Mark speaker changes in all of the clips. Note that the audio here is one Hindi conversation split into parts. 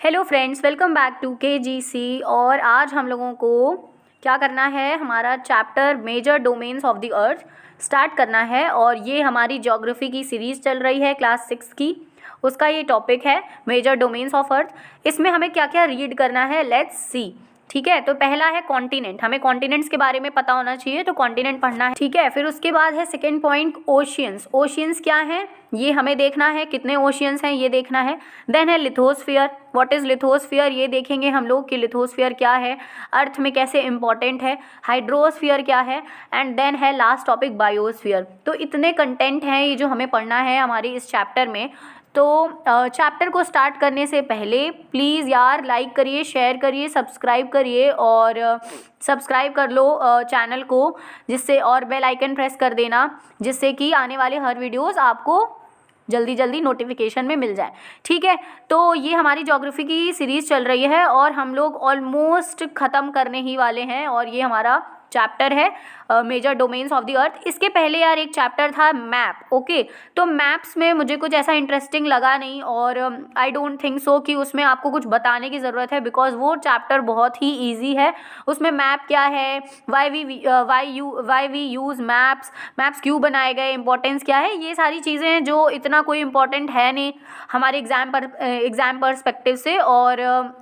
Speaker 1: Hello friends, welcome back to KGC। और आज हम लोगों को क्या करना है, हमारा chapter major domains of the earth start करना है। और ये हमारी ज्योग्राफी की सीरीज़ चल रही है क्लास 6 की, उसका ये टॉपिक है मेजर डोमेन्स ऑफ अर्थ। इसमें हमें क्या क्या रीड करना है, लेट्स सी। ठीक है, तो पहला है कॉन्टिनेंट, हमें कॉन्टिनेंट्स के बारे में पता होना चाहिए, तो कॉन्टिनेंट पढ़ना है। ठीक है, फिर उसके बाद है सेकेंड पॉइंट ओशियंस। ओशियंस क्या है ये हमें देखना है, कितने ओशियंस हैं ये देखना है। देन है लिथोस्फीयर। व्हाट इज़ लिथोस्फीयर ये देखेंगे हम लोग कि लिथोस्फीयर क्या है, अर्थ में कैसे इंपॉर्टेंट है। हाइड्रोस्फीयर क्या है, एंड देन है लास्ट टॉपिक बायोस्फीयर। तो इतने कंटेंट हैं ये जो हमें पढ़ना है हमारे इस चैप्टर में। तो चैप्टर को स्टार्ट करने से पहले प्लीज़ यार लाइक करिए, शेयर करिए, सब्सक्राइब करिए और सब्सक्राइब कर लो चैनल को, जिससे और बेल आइकन प्रेस कर देना, जिससे कि आने वाले हर वीडियोस आपको जल्दी जल्दी नोटिफिकेशन में मिल जाए। ठीक है, तो ये हमारी ज्योग्राफी की सीरीज़ चल रही है और हम लोग ऑलमोस्ट ख़त्म करने ही वाले हैं। और ये हमारा चैप्टर है major domains of the earth. इसके पहले यार एक चैप्टर था मैप। ओके, तो मैप्स में मुझे कुछ ऐसा इंटरेस्टिंग लगा नहीं, और आई डोंट थिंक सो कि उसमें आपको कुछ बताने की ज़रूरत है, बिकॉज वो चैप्टर बहुत ही ईजी है। उसमें मैप क्या है, why we use maps, maps क्यों बनाए गए, इंपॉर्टेंस क्या है, ये सारी चीज़ें हैं जो इतना कोई इंपॉर्टेंट है नहीं हमारे एग्ज़ाम परस्पेक्टिव से। और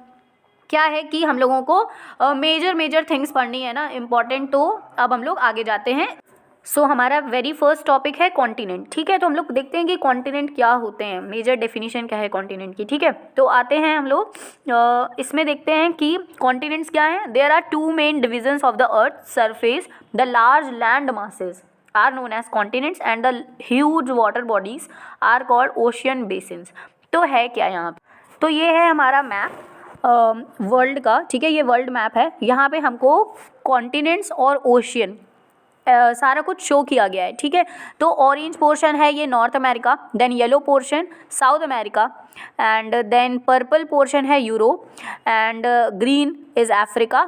Speaker 1: क्या है कि हम लोगों को मेजर थिंग्स पढ़नी है ना, इम्पॉर्टेंट। तो अब हम लोग आगे जाते हैं। सो हमारा वेरी फर्स्ट टॉपिक है कॉन्टिनेंट। ठीक है, तो हम लोग देखते हैं कि कॉन्टिनेंट क्या होते हैं, मेजर डेफिनेशन क्या है कॉन्टिनेंट की। ठीक है, तो आते हैं हम लोग इसमें देखते हैं कि कॉन्टिनेंट्स क्या हैं। There are two main divisions of the earth surface. The large land masses are known as continents and the huge water bodies are called ocean basins. तो है क्या यहाँ पे, तो ये है हमारा मैप वर्ल्ड का। ठीक है, ये वर्ल्ड मैप है। यहाँ पे हमको कॉन्टिनेंट्स और ओशियन सारा कुछ शो किया गया है। ठीक है, तो ऑरेंज पोर्शन है ये North America, then yellow portion South America, and then purple portion है Europe, and green is Africa,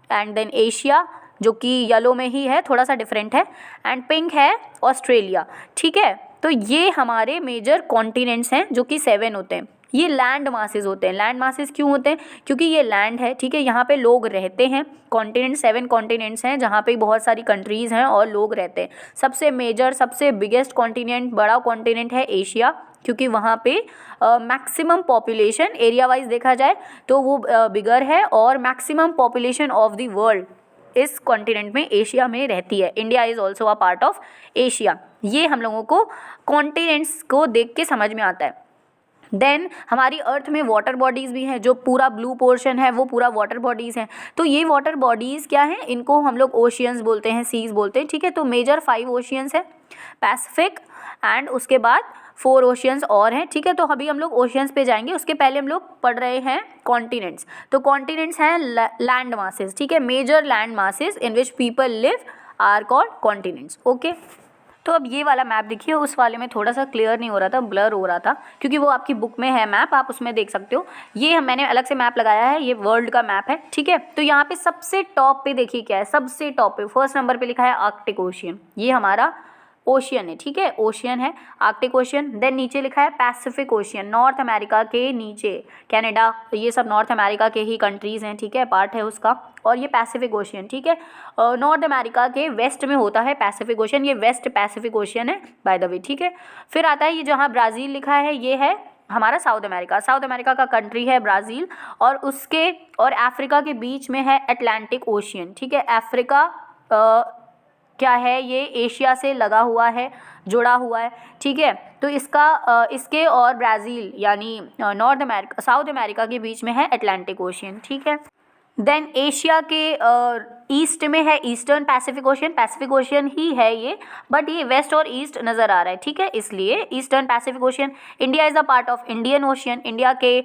Speaker 1: and then Asia जो कि येलो में ही है, थोड़ा सा डिफरेंट है, एंड पिंक है ऑस्ट्रेलिया। ठीक है, तो ये हमारे मेजर कॉन्टिनेंट्स हैं जो कि 7 होते हैं। ये लैंड मासेस होते हैं। लैंड मासेस क्यों होते हैं, क्योंकि ये लैंड है। ठीक है, यहाँ पे लोग रहते हैं। कॉन्टिनेंट 7 कॉन्टिनेंट्स हैं जहाँ पे बहुत सारी कंट्रीज़ हैं और लोग रहते हैं। सबसे मेजर, सबसे बिगेस्ट कॉन्टिनेंट, बड़ा कॉन्टिनेंट है एशिया, क्योंकि वहाँ पे मैक्सिमम पॉपुलेशन एरिया वाइज देखा जाए तो वो बिगर है, और maximum population of the world इस कॉन्टिनेंट में, एशिया में रहती है। India is also a part of Asia. ये हम लोगों को कॉन्टिनेंट्स को देख के समझ में आता है। देन हमारी अर्थ में वाटर बॉडीज़ भी हैं, जो पूरा ब्लू पोर्शन है वो पूरा वाटर बॉडीज़ हैं। तो ये वाटर बॉडीज़ क्या हैं, इनको हम लोग ओशियंस बोलते हैं, सीज बोलते हैं। ठीक है, तो मेजर 5 ओशियंस हैं, पैसिफिक, एंड उसके बाद 4 ओशियंस और हैं। ठीक है, तो अभी हम लोग ओशियंस पे जाएंगे, उसके पहले हम लोग पढ़ रहे हैं कॉन्टिनेंट्स। तो कॉन्टिनेंट्स हैं लैंड मासेस। ठीक है, major land masses in which people live are called continents. Okay, तो अब ये वाला मैप देखिए, उस वाले में थोड़ा सा क्लियर नहीं हो रहा था, ब्लर हो रहा था, क्योंकि वो आपकी बुक में है मैप, आप उसमें देख सकते हो। ये मैंने अलग से मैप लगाया है, ये वर्ल्ड का मैप है। ठीक है, तो यहाँ पे सबसे टॉप पे देखिए क्या है, सबसे टॉप पे फर्स्ट नंबर पे लिखा है आर्कटिक ओशियन। ये हमारा ओशियन है। ठीक है, ओशियन है, आर्कटिक ओशियन। देन नीचे लिखा है पैसिफिक ओशियन, नॉर्थ अमेरिका के नीचे, कनाडा, ये सब नॉर्थ अमेरिका के ही कंट्रीज़ हैं। ठीक है, पार्ट है उसका। और ये पैसिफिक ओशियन, ठीक है, नॉर्थ अमेरिका के वेस्ट में होता है पैसिफिक ओशियन, ये वेस्ट पैसिफिक ओशियन है बाय द वे। ठीक है, फिर आता है ये जहाँ ब्राज़ील लिखा है, ये है हमारा साउथ अमेरिका। साउथ अमेरिका का कंट्री है ब्राज़ील, और उसके और अफ्रीका के बीच में है अटलांटिक ओशियन। ठीक है, अफ्रीका क्या है, ये एशिया से लगा हुआ है, जुड़ा हुआ है। ठीक है, तो इसके और ब्राज़ील यानी नॉर्थ अमेरिका, साउथ अमेरिका के बीच में है अटलांटिक ओशियन। ठीक है, देन एशिया के ईस्ट में है eastern Pacific Ocean, Pacific Ocean ही है ये, बट ये वेस्ट और ईस्ट नज़र आ रहा है। ठीक है, इसलिए eastern Pacific ocean. India is a part of Indian ocean. India के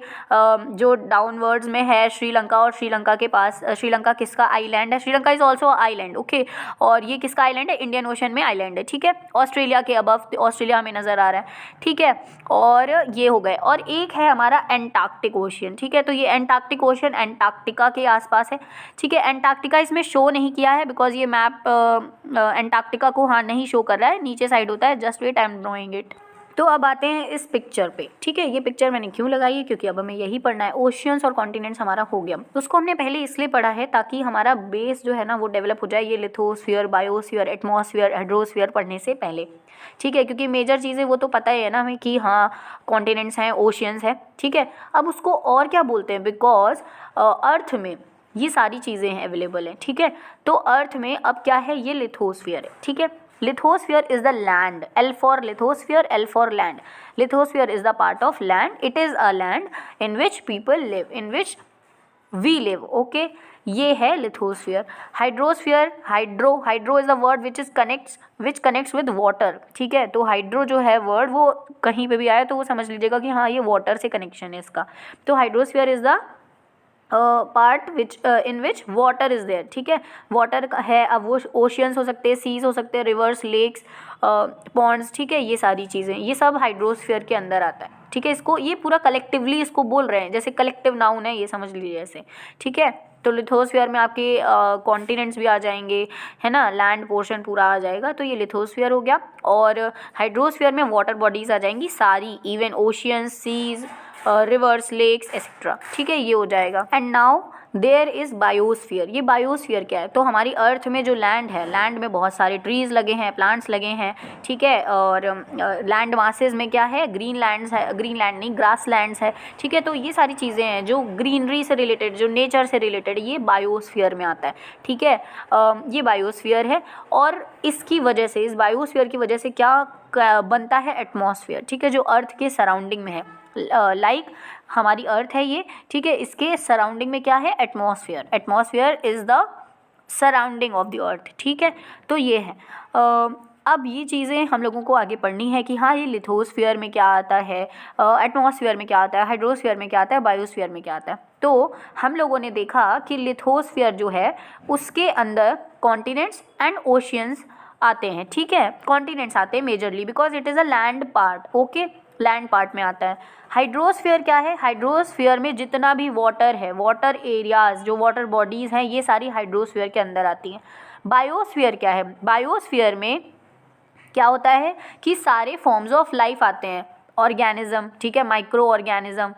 Speaker 1: जो डाउनवर्ड्स में है श्रीलंका, और श्रीलंका के पास, श्रीलंका किसका आइलैंड है, Sri Lanka is also island. Okay, और ये किसका आइलैंड है, इंडियन ओशियन में आइलैंड है। ठीक है, ऑस्ट्रेलिया के अबव, ऑस्ट्रेलिया में नज़र आ रहा है। ठीक है, और ये हो गए, और एक है हमारा एंटार्क्टिक ओशियन। ठीक है, तो ये एंटार्क्टिक ओशियन एंटार्क्टिका के आसपास है। ठीक है, एंटार्क्टिका इसमें शो नहीं किया है, बिकॉज ये मैप एंटार्क्टिका को हाँ नहीं शो कर रहा है, नीचे साइड होता है। Just wait, I am drawing it. तो अब आते हैं इस पिक्चर पे, ठीक है। ये पिक्चर मैंने क्यों लगाई है, क्योंकि अब हमें यही पढ़ना है। ओशियंस और कॉन्टिनेंट्स हमारा हो गया, तो उसको हमने पहले इसलिए पढ़ा है ताकि हमारा बेस जो है ना वो डेवलप हो जाए, ये लिथोस्फीयर, बायोस्फीयर, एटमॉस्फेयर, हाइड्रोस्फीयर पढ़ने से पहले, ठीक है। क्योंकि मेजर चीज़ें वो तो पता ही है ना हमें कि हाँ कॉन्टिनेंट्स हैं, ओशियंस हैं, ठीक है। अब उसको और क्या बोलते हैं, बिकॉज अर्थ में ये सारी चीज़ें हैं, अवेलेबल हैं, ठीक है। तो अर्थ में अब क्या है, ये लिथोस्फीयर है, ठीक है। Lithosphere is the land. L for lithosphere, L for land. Lithosphere is the part of land. It is a land in which people live, in which we live. Okay, ये है lithosphere. Hydrosphere, hydro is the word which connects with water. ठीक है, तो hydro जो है word वो कहीं पे भी आए तो वो समझ लीजिएगा कि हाँ ये water से connection है इसका। तो hydrosphere is the part in which water is there, ठीक है। वाटर है, अब वो ओशियंस हो सकते हैं, सीज हो सकते हैं, रिवर्स, लेक्स, पॉन्ड्स, ठीक है। ये सारी चीज़ें, ये सब हाइड्रोस्फीयर के अंदर आता है, ठीक है। इसको ये पूरा कलेक्टिवली इसको बोल रहे हैं, जैसे कलेक्टिव नाउन है, ये समझ लीजिए ऐसे, ठीक है। तो लिथोस्फीयर में आपके कॉन्टिनेंट्स भी आ जाएंगे, है ना, लैंड पोर्शन पूरा आ जाएगा, तो ये लिथोस्फीयर हो गया। और हाइड्रोस्फीयर में वाटर बॉडीज़ आ जाएंगी सारी, even oceans, seas, rivers, lakes etcetera, ठीक है, ये हो जाएगा। And now there is biosphere. ये बायोस्फीयर क्या है, तो हमारी अर्थ में जो लैंड है, लैंड में बहुत सारे ट्रीज़ लगे हैं, प्लांट्स लगे हैं, ठीक है। और लैंड मासेस में क्या है, ग्रीन लैंड्स है, ग्रीन लैंड नहीं, ग्रास लैंड्स है, ठीक है। तो ये सारी चीज़ें हैं जो ग्रीनरी से रिलेटेड, जो नेचर से रिलेटेड, ये बायोस्फीयर में आता है, ठीक है। ये बायोस्फीयर है, और इसकी वजह से, इस बायोस्फीयर की वजह से क्या बनता है, एटमॉस्फेयर, ठीक है, जो अर्थ के सराउंडिंग में है। लाइक हमारी अर्थ है ये, ठीक है, इसके सराउंडिंग में क्या है, atmosphere. Atmosphere is the surrounding of the अर्थ, ठीक है। तो ये है। अब ये चीज़ें हम लोगों को आगे पढ़नी है कि हाँ ये लिथोस्फीयर में क्या आता है, एटमॉस्फेयर में क्या आता है, हाइड्रोस्फीयर में क्या आता है, बायोस्फीयर में क्या आता है। तो हम लोगों ने देखा कि लिथोस्फीयर जो है उसके अंदर कॉन्टिनेंट्स एंड ओशियंस आते हैं, ठीक है। कॉन्टिनेंट्स आते हैं majorly because it is a land part, okay, land part में आता है। हाइड्रोस्फीयर क्या है, हाइड्रोस्फीयर में जितना भी वाटर है, वाटर एरियाज, जो वाटर बॉडीज़ हैं, ये सारी हाइड्रोस्फीयर के अंदर आती हैं। बायोस्फीयर क्या है, बायोस्फीयर में क्या होता है कि सारे फॉर्म्स ऑफ लाइफ आते हैं, ऑर्गेनिज्म, ठीक है, माइक्रो ऑर्गेनिज्म,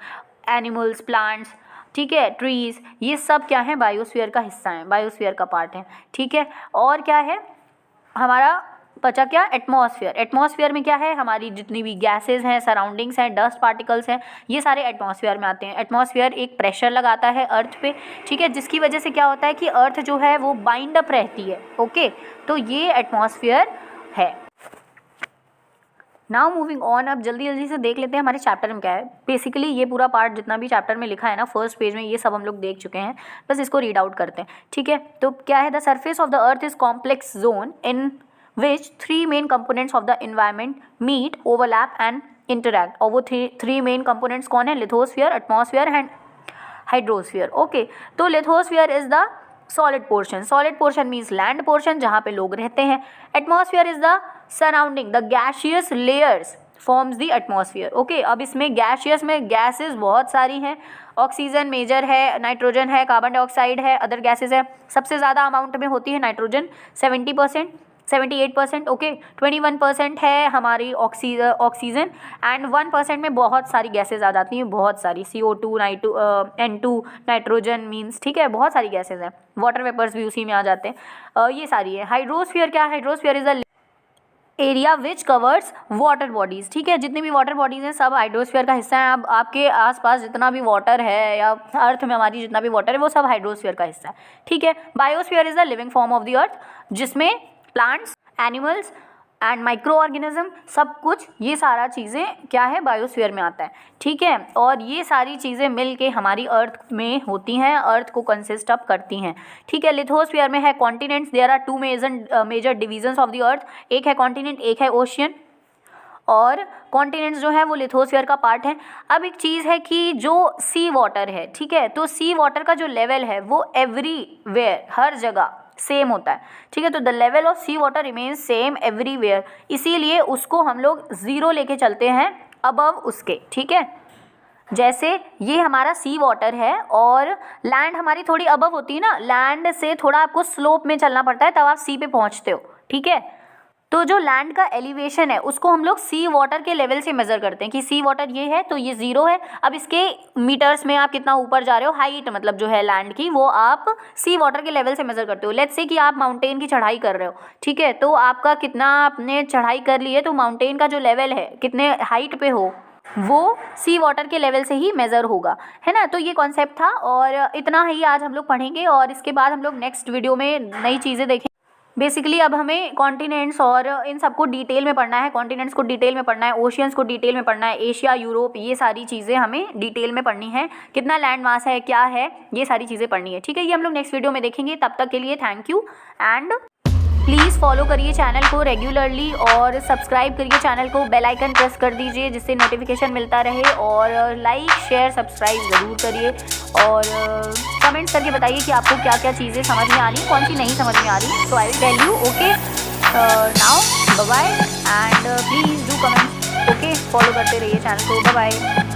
Speaker 1: एनिमल्स, प्लांट्स, ठीक है, ट्रीज़, ये सब क्या है, बायोस्फीयर का हिस्सा है, बायोस्फीयर का पार्ट है, ठीक है। और क्या है हमारा बचा क्या, एटमॉस्फेयर। एटमॉस्फेयर में क्या है, हमारी जितनी भी गैसेस हैं, सराउंडिंग्स हैं, डस्ट पार्टिकल्स हैं, ये सारे एटमॉस्फेयर में आते हैं। एटमॉस्फेयर एक प्रेशर लगाता है अर्थ पे, ठीक है, जिसकी वजह से क्या होता है कि अर्थ जो है वो बाइंड अप रहती है, ओके। तो ये एटमॉस्फेयर है। नाउ मूविंग ऑन, अब जल्दी जल्दी से देख लेते हैं हमारे चैप्टर में क्या है। बेसिकली ये पूरा पार्ट जितना भी चैप्टर में लिखा है ना, फर्स्ट पेज में, ये सब हम लोग देख चुके हैं, बस इसको रीड आउट करते हैं, ठीक है। तो क्या है, the surface of the earth is complex zone in which three main components of the environment meet, overlap and interact। और वो three main components कौन है, lithosphere, atmosphere and hydrosphere, okay. तो lithosphere is the solid portion, solid portion means land portion जहाँ पे लोग रहते हैं। Atmosphere is the surrounding, the gaseous layers forms the atmosphere, okay. अब इसमें गैसियस में गैसेस बहुत सारी हैं, ऑक्सीजन मेजर है, नाइट्रोजन है, कार्बन डाइऑक्साइड है, अदर गैसेस है। सबसे ज़्यादा अमाउंट में होती है नाइट्रोजन 70%, 78%, ओके। 21% है हमारी ऑक्सीजन, एंड 1% में बहुत सारी गैसेज आ जाती हैं, बहुत सारी, CO2, N2, नाइट्रोजन मीन्स, ठीक है, बहुत सारी गैसेज हैं, वाटर वेपर्स भी उसी में आ जाते हैं, ये सारी है। हाइड्रोस्फीयर क्या है, hydrosphere is a area which covers water bodies, ठीक है, जितनी भी वाटर बॉडीज़ हैं सब हाइड्रोस्फीयर का हिस्सा है। अब आपके आसपास जितना भी वाटर है या अर्थ में हमारी जितना भी वाटर है वो सब हाइड्रोस्फीयर का हिस्सा है, ठीक है। Biosphere is the living form of the earth, जिसमें plants, animals and micro organism, सब कुछ, ये सारा चीज़ें क्या है, बायोस्फीयर में आता है, ठीक है। और ये सारी चीज़ें मिल के हमारी अर्थ में होती हैं, अर्थ को कंसिस्ट अप करती हैं, ठीक है। लिथोस्फीयर में है continents, there are two major divisions of the earth, एक है कॉन्टिनेंट, एक है ओशियन, और कॉन्टिनेंट्स जो है वो लिथोस्फीयर का पार्ट है। अब एक चीज़ है कि जो सी वाटर है, ठीक है, तो सी वाटर का जो लेवल है वो एवरीवेयर, हर जगह सेम होता है, ठीक है। तो the level of sea water remains same everywhere, इसीलिए उसको हम लोग ज़ीरो लेके चलते हैं अबव उसके, ठीक है। जैसे ये हमारा सी वाटर है और लैंड हमारी थोड़ी अबव होती है ना, लैंड से थोड़ा आपको स्लोप में चलना पड़ता है तब आप सी पे पहुंचते हो, ठीक है। तो जो लैंड का एलिवेशन है उसको हम लोग सी वाटर के लेवल से मेज़र करते हैं कि सी वाटर ये है तो ये 0 है। अब इसके मीटर्स में आप कितना ऊपर जा रहे हो, हाइट मतलब जो है लैंड की, वो आप सी वाटर के लेवल से मेज़र करते हो। लेट्स से कि आप माउंटेन की चढ़ाई कर रहे हो, ठीक है, तो आपका कितना आपने चढ़ाई कर ली है, तो माउंटेन का जो लेवल है कितने हाइट पे हो वो सी वाटर के लेवल से ही मेज़र होगा, है ना। तो ये कॉन्सेप्ट था और इतना ही आज हम लोग पढ़ेंगे और इसके बाद हम लोग नेक्स्ट वीडियो में नई चीज़ें देखेंगे। बेसिकली अब हमें कॉन्टिनेंट्स और इन सबको डिटेल में पढ़ना है, कॉन्टिनेंट्स को डिटेल में पढ़ना है, ओशियंस को डिटेल में पढ़ना है, एशिया, यूरोप, ये सारी चीज़ें हमें डिटेल में पढ़नी है। कितना लैंड मास है, क्या है, ये सारी चीज़ें पढ़नी है, ठीक है। ये हम लोग नेक्स्ट वीडियो में देखेंगे। तब तक के लिए thank you and please follow करिए चैनल को रेगुलरली और सब्सक्राइब करिए चैनल को, बेल आइकन प्रेस कर दीजिए जिससे नोटिफिकेशन मिलता रहे, और लाइक शेयर सब्सक्राइब ज़रूर करिए और कमेंट्स करके बताइए कि आपको क्या क्या चीज़ें समझ में आ रही, कौन सी नहीं समझ में आ रही। So I will tell you okay now bye bye and please do comment, okay. Follow करते रहिए चैनल को, बाय बाय।